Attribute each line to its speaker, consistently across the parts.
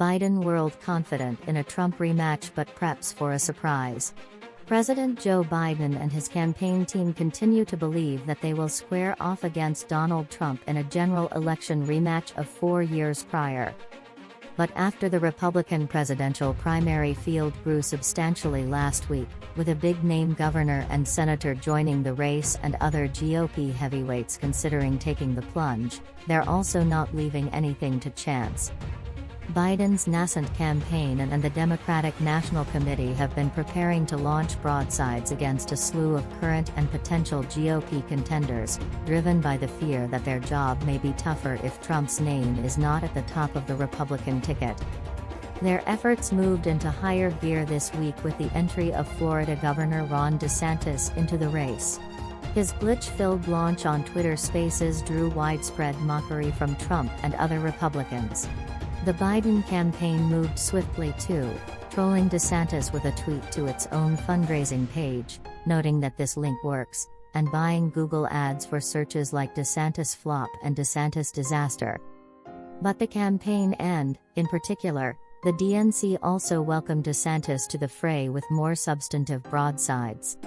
Speaker 1: Biden world confident in a Trump rematch but preps for a surprise. President Joe Biden and his campaign team continue to believe that they will square off against Donald Trump in a general election rematch of 4 years prior. But after the Republican presidential primary field grew substantially last week, with a big-name governor and senator joining the race and other GOP heavyweights considering taking the plunge, they're also not leaving anything to chance. Biden's nascent campaign and the Democratic National Committee have been preparing to launch broadsides against a slew of current and potential GOP contenders, driven by the fear that their job may be tougher if Trump's name is not at the top of the Republican ticket. Their efforts moved into higher gear this week with the entry of Florida Governor Ron DeSantis into the race. His glitch-filled launch on Twitter Spaces drew widespread mockery from Trump and other Republicans. The Biden campaign moved swiftly too, trolling DeSantis with a tweet to its own fundraising page, noting that this link works, and buying Google ads for searches like DeSantis flop and DeSantis disaster. But the campaign and, in particular, the DNC also welcomed DeSantis to the fray with more substantive broadsides.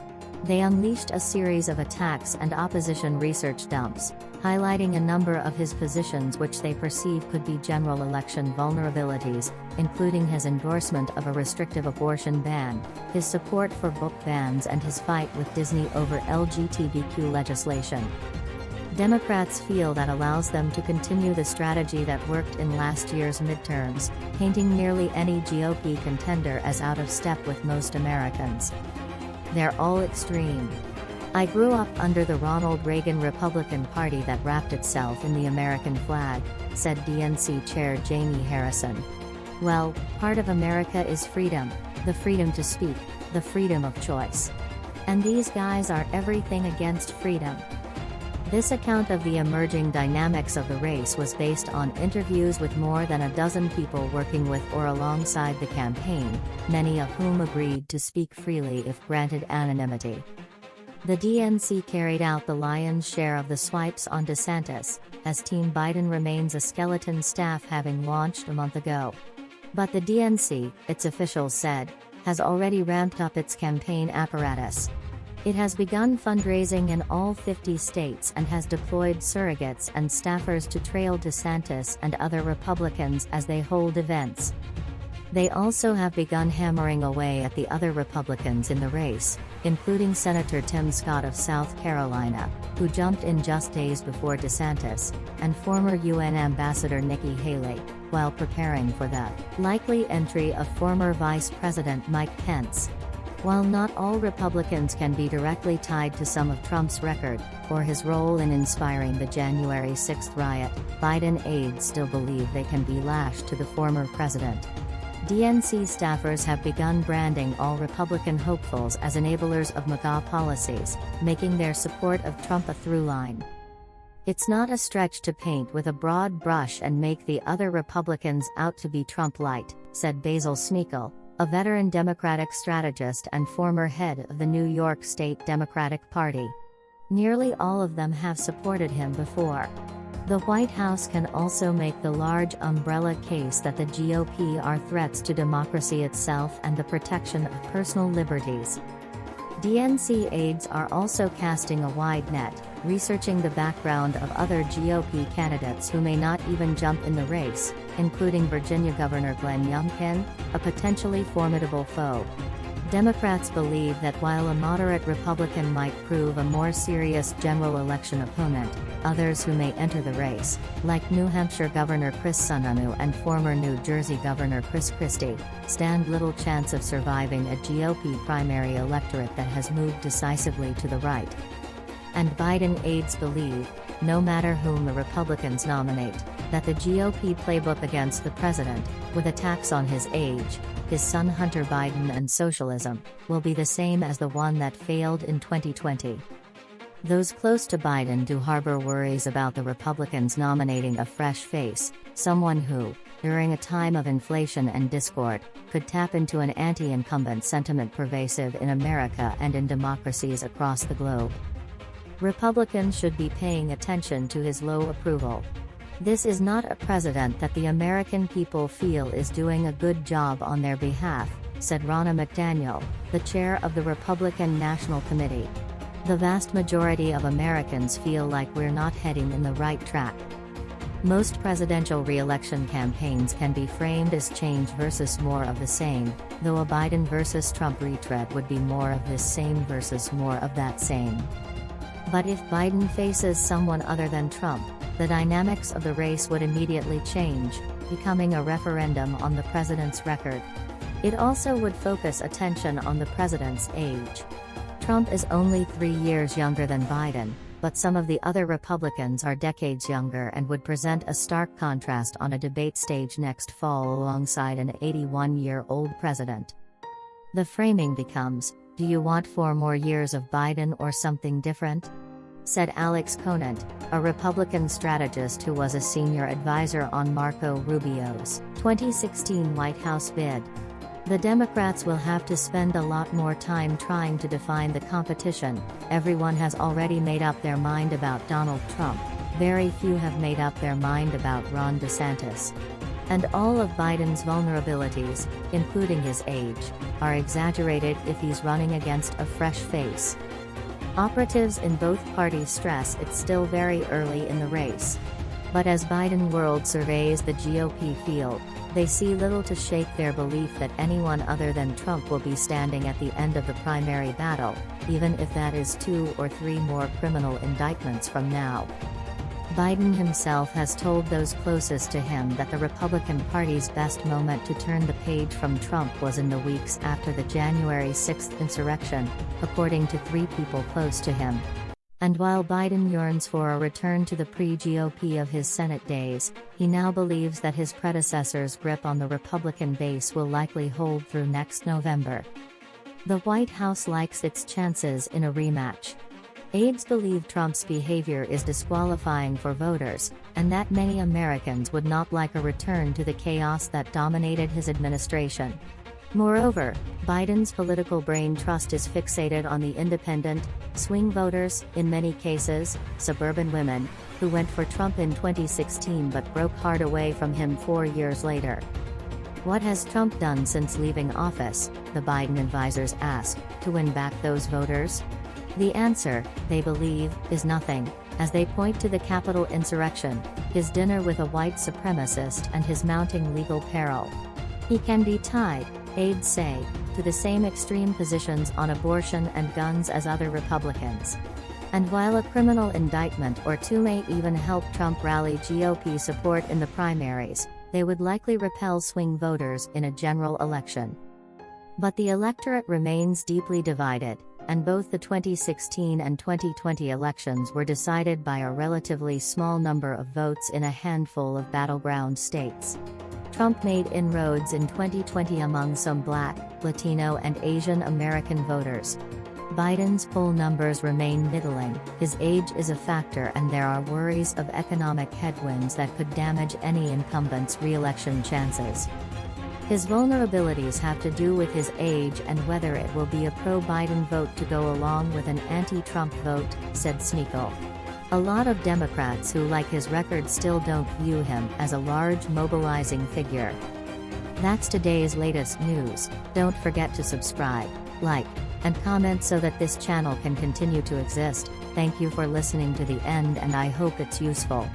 Speaker 1: They unleashed a series of attacks and opposition research dumps, highlighting a number of his positions which they perceive could be general election vulnerabilities, including his endorsement of a restrictive abortion ban, his support for book bans and his fight with Disney over LGBTQ legislation. Democrats feel that allows them to continue the strategy that worked in last year's midterms, painting nearly any GOP contender as out of step with most Americans. They're all extreme. I grew up under the Ronald Reagan Republican Party that wrapped itself in the American flag, said DNC Chair Jamie Harrison. Well, part of America is freedom, the freedom to speak, the freedom of choice. And these guys are everything against freedom. This account of the emerging dynamics of the race was based on interviews with more than a dozen people working with or alongside the campaign, many of whom agreed to speak freely if granted anonymity. The DNC carried out the lion's share of the swipes on DeSantis, as Team Biden remains a skeleton staff having launched a month ago. But the DNC, its officials said, has already ramped up its campaign apparatus. It has begun fundraising in all 50 states and has deployed surrogates and staffers to trail DeSantis and other Republicans as they hold events. They also have begun hammering away at the other Republicans in the race, including Senator Tim Scott of South Carolina, who jumped in just days before DeSantis, and former UN Ambassador Nikki Haley, while preparing for the likely entry of former Vice President Mike Pence. While not all Republicans can be directly tied to some of Trump's record, or his role in inspiring the January 6th riot, Biden aides still believe they can be lashed to the former president. DNC staffers have begun branding all Republican hopefuls as enablers of MAGA policies, making their support of Trump a through line. It's not a stretch to paint with a broad brush and make the other Republicans out to be Trump light, said Basil Smeagol, a veteran Democratic strategist and former head of the New York State Democratic Party. Nearly all of them have supported him before. The White House can also make the large umbrella case that the GOP are threats to democracy itself and the protection of personal liberties. DNC aides are also casting a wide net, researching the background of other GOP candidates who may not even jump in the race, including Virginia Governor Glenn Youngkin, a potentially formidable foe. Democrats believe that while a moderate Republican might prove a more serious general election opponent, others who may enter the race, like New Hampshire Governor Chris Sununu and former New Jersey Governor Chris Christie, stand little chance of surviving a GOP primary electorate that has moved decisively to the right. And Biden aides believe, no matter whom the Republicans nominate, that the GOP playbook against the president, with attacks on his age, his son Hunter Biden and socialism, will be the same as the one that failed in 2020. Those close to Biden do harbor worries about the Republicans nominating a fresh face, someone who, during a time of inflation and discord, could tap into an anti-incumbent sentiment pervasive in America and in democracies across the globe. Republicans should be paying attention to his low approval. This is not a president that the American people feel is doing a good job on their behalf, said Ronna McDaniel, the chair of the Republican National Committee. The vast majority of Americans feel like we're not heading in the right track. Most presidential re-election campaigns can be framed as change versus more of the same, though a Biden versus Trump retread would be more of this same versus more of that same. But if Biden faces someone other than Trump, the dynamics of the race would immediately change, becoming a referendum on the president's record. It also would focus attention on the president's age. Trump is only 3 years younger than Biden, but some of the other Republicans are decades younger and would present a stark contrast on a debate stage next fall alongside an 81-year-old president. The framing becomes, do you want 4 more years of Biden or something different? Said Alex Conant, a Republican strategist who was a senior advisor on Marco Rubio's 2016 White House bid. The Democrats will have to spend a lot more time trying to define the competition. Everyone has already made up their mind about Donald Trump. Very few have made up their mind about Ron DeSantis. And all of Biden's vulnerabilities, including his age, are exaggerated if he's running against a fresh face. Operatives in both parties stress it's still very early in the race. But as Biden world surveys the GOP field, they see little to shake their belief that anyone other than Trump will be standing at the end of the primary battle, even if that is 2 or 3 more criminal indictments from now. Biden himself has told those closest to him that the Republican Party's best moment to turn the page from Trump was in the weeks after the January 6th insurrection, according to 3 people close to him. And while Biden yearns for a return to the pre-GOP of his Senate days, he now believes that his predecessor's grip on the Republican base will likely hold through next November. The White House likes its chances in a rematch. Aides believe Trump's behavior is disqualifying for voters, and that many Americans would not like a return to the chaos that dominated his administration. Moreover, Biden's political brain trust is fixated on the independent, swing voters, in many cases, suburban women, who went for Trump in 2016 but broke hard away from him 4 years later. What has Trump done since leaving office, the Biden advisors ask, to win back those voters? The answer, they believe, is nothing, as they point to the Capitol insurrection, his dinner with a white supremacist and his mounting legal peril. He can be tied, aides say, to the same extreme positions on abortion and guns as other Republicans. And while a criminal indictment or 2 may even help Trump rally GOP support in the primaries, they would likely repel swing voters in a general election. But the electorate remains deeply divided, and both the 2016 and 2020 elections were decided by a relatively small number of votes in a handful of battleground states. Trump made inroads in 2020 among some Black, Latino and Asian American voters. Biden's poll numbers remain middling, his age is a factor and there are worries of economic headwinds that could damage any incumbent's re-election chances. His vulnerabilities have to do with his age and whether it will be a pro-Biden vote to go along with an anti-Trump vote, said CENEL. A lot of Democrats who like his record still don't view him as a large mobilizing figure. That's today's latest news. Don't forget to subscribe, like, and comment so that this channel can continue to exist. Thank you for listening to the end and I hope it's useful.